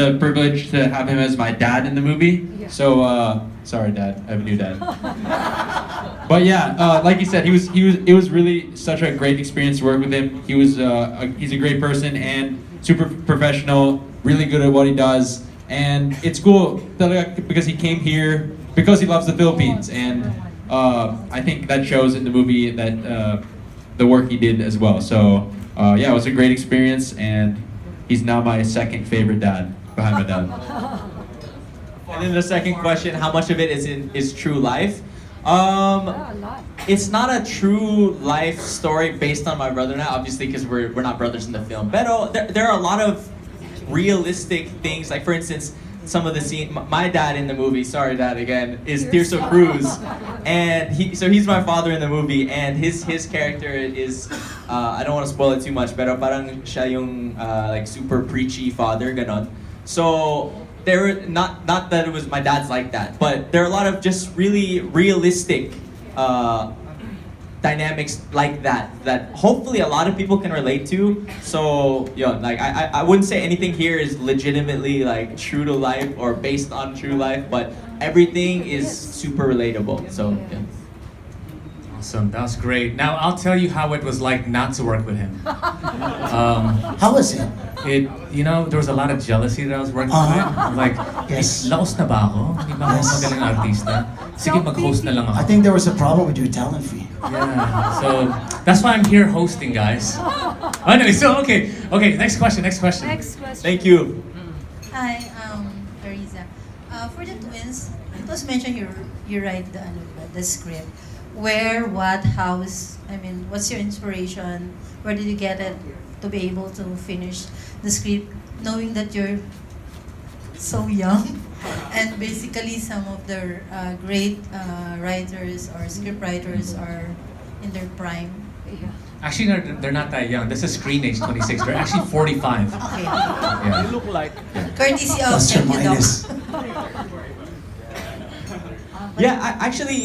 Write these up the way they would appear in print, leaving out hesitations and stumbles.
the privilege to have him as my dad in the movie. So sorry, Dad, I have a new dad. But yeah, like you said, it was really such a great experience to work with him. He's a great person and super professional, really good at what he does. And it's cool that, because he came here because he loves the Philippines, and I think that shows in the movie that the work he did as well. So yeah, it was a great experience, and he's now my second favorite dad behind my dad. And then the second question, how much of it is true life? It's not a true life story based on my brother and I, obviously, because we're not brothers in the film. But there are a lot of realistic things, like for instance, some of the scene. My dad in the movie, sorry Dad again, is Tirso Cruz, and he's my father in the movie, and his character is I don't want to spoil it too much, pero parang siya yung like super preachy father, ganon. So there, not that it was my dad's like that, but there are a lot of just really realistic dynamics like that hopefully a lot of people can relate to. So like I wouldn't say anything here is legitimately like true to life or based on true life, but everything is super relatable. So yeah. Awesome, that was great. Now I'll tell you how it was like not to work with him. How was it? There was a lot of jealousy that I was working with. I'm like, Yes. laos na ba ako? Hindi ba ako Yes. magaling artista? Sige, mag-host na lang ako. I think there was a problem with your talent fee. Yeah, so that's why I'm here hosting, guys. Anyway, so okay, next question. Next question. Thank you. Hi, Teresa. For the twins, it was mentioned you write the script. Where, what, hows? I mean, what's your inspiration? Where did you get it to be able to finish the script, knowing that you're so young, and basically some of the great writers or script writers are in their prime. Actually, they're not that young. This is screen age 26. They're actually 45. Okay. Yeah. You look like. Courtesy of Plus or Thank You, Doc. minus. Yeah, actually,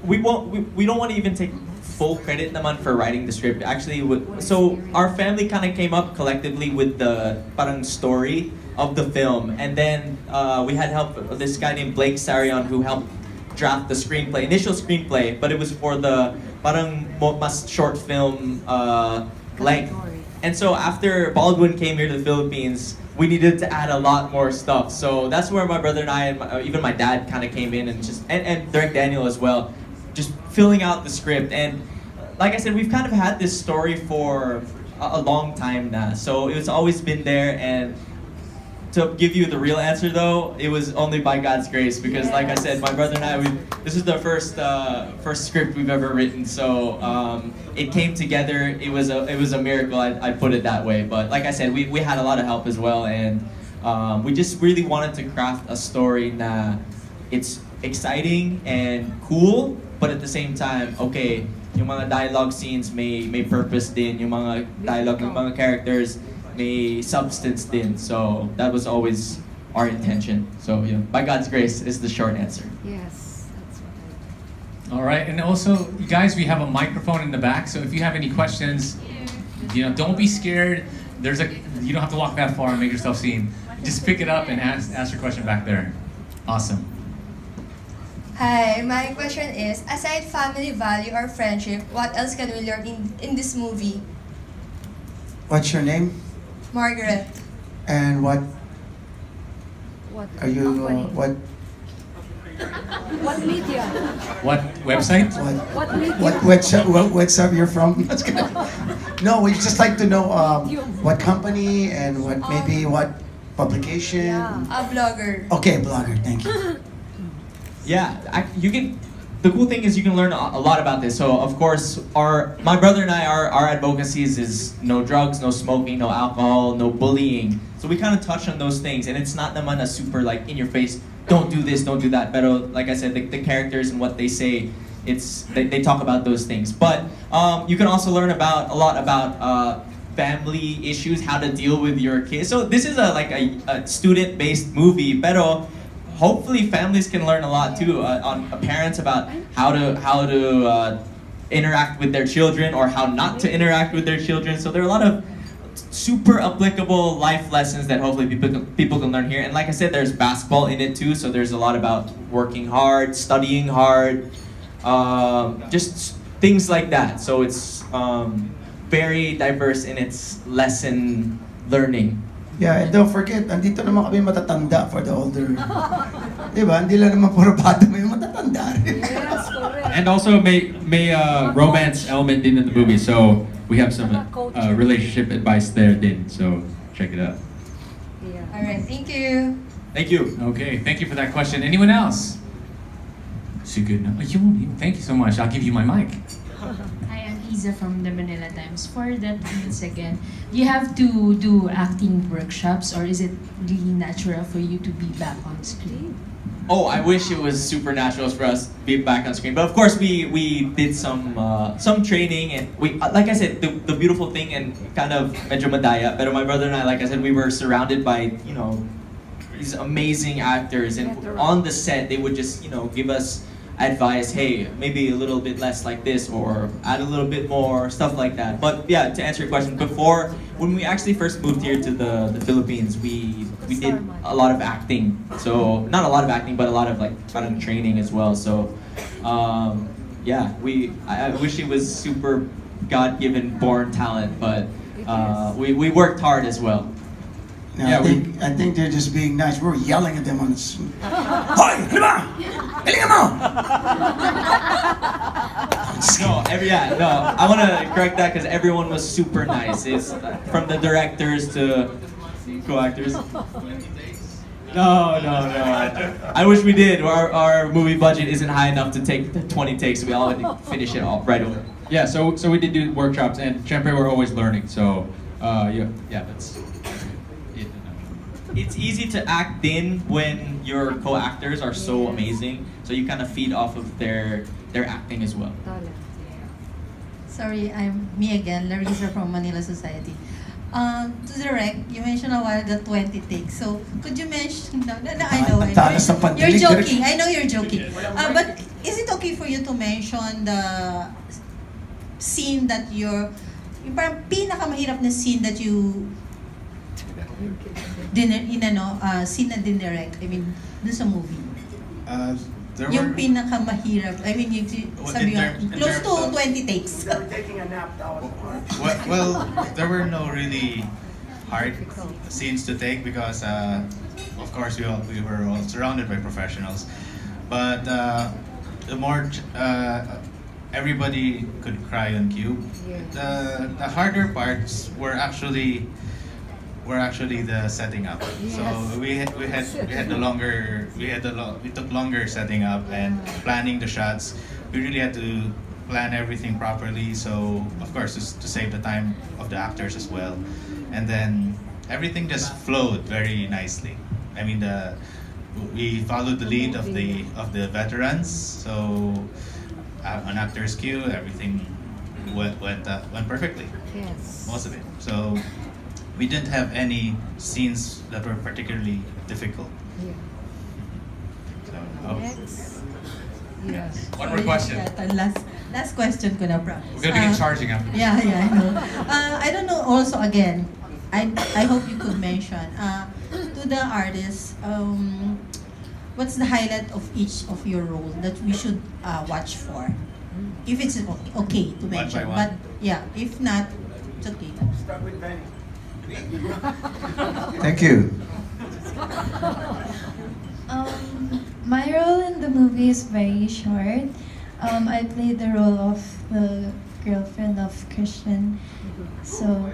we don't want to even take full credit naman for writing the script. Actually, so our family kind of came up collectively with the parang story of the film, and then we had help of this guy named Blake Sarion who helped draft the screenplay, initial screenplay, but it was for the parang mas short film length. And so after Baldwin came here to the Philippines, we needed to add a lot more stuff. So that's where my brother and I, and even my dad, kind of came in and Derek Daniel as well, just filling out the script. And like I said, we've kind of had this story for a long time now. So it's always been there. And to give you the real answer though, it was only by God's grace, because like I said, my brother and I, this is the first script we've ever written. So it came together. It was a miracle. I put it that way. But like I said, we had a lot of help as well, and we just really wanted to craft a story that it's exciting and cool, but at the same time, okay, yung mga dialogue scenes may purpose din, yung mga dialogue ng mga characters may substance din. So that was always our intention. So yeah, by God's grace is the short answer. Yes, that's what All right, and also, you guys, we have a microphone in the back, so if you have any questions, don't be scared. You don't have to walk that far and make yourself seen. Just pick it up and ask your question back there. Awesome. Hi, my question is, aside family value or friendship, what else can we learn in this movie? What's your name? Margaret. And what What are you? company? What media? What website? What media? What website you're from? That's good. No, we just like to know what company and what publication. Yeah. A blogger. Okay, blogger. Thank you. Yeah, you can. The cool thing is you can learn a lot about this. So of course, my brother and I, our advocacies is no drugs, no smoking, no alcohol, no bullying. So we kind of touch on those things, and it's not naman a super like in your face, don't do this, don't do that. But like I said, the characters and what they say, they talk about those things. But you can also learn a lot about family issues, how to deal with your kids. So this is a student-based movie, pero hopefully families can learn a lot too on parents about how to interact with their children or how not to interact with their children. So there are a super applicable life lessons that hopefully people can learn here. And like I said, there's basketball in it too, so there's a lot about working hard, studying hard, just things like that. So it's very diverse in its lesson learning. Yeah, and don't forget, andito naman kami matatanda for the older. Diba? Hindi lang naman puro bata, may matatanda rin. Yes, correct. And also may romance element in the movie, so we have some relationship advice there din. So check it out. Yeah. All right, thank you. Thank you. Okay, thank you for that question. Anyone else? Sigud na. Thank you so much. I'll give you my mic. Hi, I'm Isa from the Manila Times. For that once again, do you have to do acting workshops or is it really natural for you to be back on screen? Oh, I wish it was supernatural for us to be back on screen. But of course, we did some training, and we like I said, the beautiful thing and kind of medyo madaya. But my brother and I, like I said, we were surrounded by these amazing actors, and on the set they would just give us advice. Hey, maybe a little bit less like this, or add a little bit more, stuff like that. But yeah, to answer your question, before when we actually first moved here to the Philippines, we did a lot of acting. So not a lot of acting, but a lot of like kind of training as well. So yeah, I wish it was super God-given born talent, but we worked hard as well. No, Yeah, I think they're just being nice. We're yelling at them on the screen. Hoy! Ano ba? Galingan mo! No, I want to correct that because everyone was super nice. It's from the directors to co-actors. No. I wish we did. Our movie budget isn't high enough to take the 20 takes. We all had to finish it all right away. Yeah, so we did do workshops, and syempre we're always learning. So yeah, that's it. It's easy to act in when your co-actors are so amazing. So you kind of feed off of their acting as well. Talent. Sorry, I'm me again, Larissa from Manila Society. To direct, you mentioned a while ago 20 takes. So could you mention? No, I know. Talas ng You're pandinig. joking. I know you're joking. But is it okay for you to mention the scene that yung parang pinakamahirap na scene that you scene na dinirect? I mean, dun sa movie. There Yung were, pinakamahirap. I mean, sabi close to 20 takes. Taking a nap, that was hard. well, there were no really hard scenes to take because, of course, we were all surrounded by professionals. But the more everybody could cry on cue. The harder parts were actually the setting up. So we took longer setting up and planning the shots. We really had to plan everything properly. So of course to save the time of the actors as well, and then everything just flowed very nicely. I mean we followed the lead of the veterans. So on actors' cue, everything went perfectly. Yes. Most of it. So we didn't have any scenes that were particularly difficult. Yeah. So, Next. Yes. One more question. Last question ko na, promise. We're gonna begin charging after this. Yeah, I know. I don't know. Also, again, I hope you could mention to the artists. What's the highlight of each of your role that we should watch for? If it's okay to mention, one. but yeah, if not, it's okay. Start with Benny. Thank you. My role in the movie is very short. I played the role of the girlfriend of Christian. So,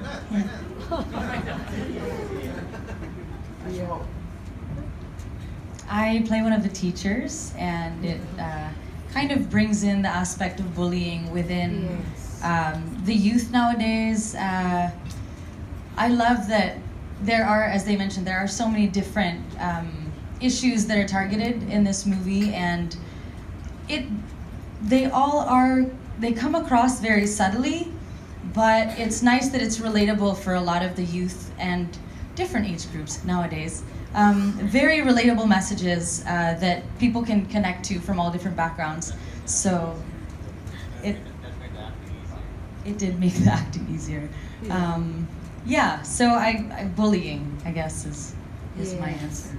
yeah. I play one of the teachers, and it kind of brings in the aspect of bullying within the youth nowadays. I love that there are, as they mentioned, there are so many different issues that are targeted in this movie, and they come across very subtly, but it's nice that it's relatable for a lot of the youth and different age groups nowadays. Very relatable messages that people can connect to from all different backgrounds. So it did make the acting easier. Yeah, so I bullying, I guess, is my Yes. answer.